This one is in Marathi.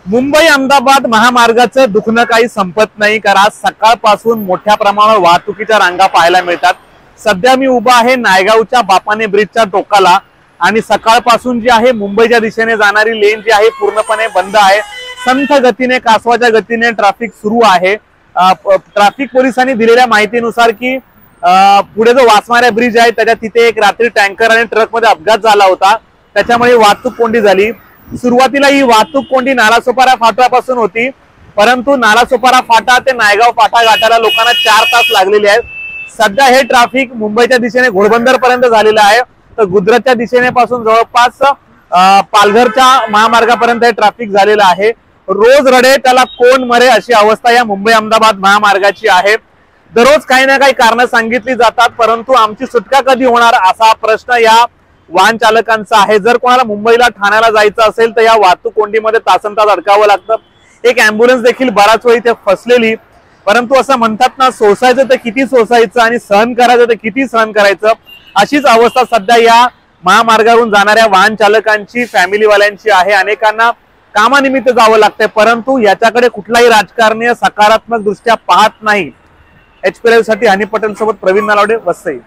मुंबई अहमदाबाद महामार्गाचं दुखणं काही संपत नाही, कारण आज सकाळपासून मोठ्या प्रमाणावर वाहतुकीच्या रांगा पाहायला मिळतात। सध्या मी उभा आहे नायगावच्या बापाने ब्रिजच्या टोकाला आणि सकाळपासून जी आहे मुंबईच्या दिशेने जाणारी लेन जी आहे पूर्णपणे बंद आहे। संथ गतीने कासवाच्या गतीने ट्रॅफिक सुरू आहे। ट्रॅफिक पोलिसांनी दिलेल्या माहितीनुसार की पुढे जो वासमाऱ्या ब्रिज आहे त्याच्या तिथे एक रात्री टँकर आणि ट्रक मध्ये अपघात झाला होता, त्याच्यामुळे वाहतूक कोंडी झाली। सुरुवातीला ही वाहतूक कोंडी नालासोपारा फाट्यापासून होती, परंतु नालासोपारा फाटा ते नायगाव फाटा गाठायला लोकांना 4 तास लागलेले आहेत। सध्या हे ट्रॅफिक मुंबईच्या दिशेने घोडबंदर पर्यंत झालेलं आहे, तर गुजरातच्या दिशेने पासून जवळपास पालघरच्या महामार्गापर्यंत हे ट्रॅफिक झालेलं आहे। रोज रडे त्याला कोण मरे अशी अवस्था या मुंबई अहमदाबाद महामार्गाची आहे। दररोज काही ना काही कारण सांगितली जातात, परंतु आमची सुटका कधी होणार असा प्रश्न या वाहन चालकांचा आहे। जर कोणाला मुंबईला ठाण्याला जायचं असेल तर या वाहतूक कोंडीमध्ये तासनतास अडकावं लागतं। एक ॲम्ब्युलन्स देखील बराच वेळ इथे फसलेली, परंतु असं म्हणतात ना, सोसायचं तर किती सोसायचं आणि सहन करायचं तर किती सहन करायचं, अशीच अवस्था सध्या या महामार्गावरून जाणाऱ्या वाहन चालकांची फॅमिलीवाल्यांची आहे। अनेकांना कामानिमित्त जावं लागतंय, परंतु याच्याकडे कुठलाही राजकारणी सकारात्मक दृष्ट्या पाहत नाही। HPL साठी हनी पटेल सोबत प्रवीण नालावडे, वसई।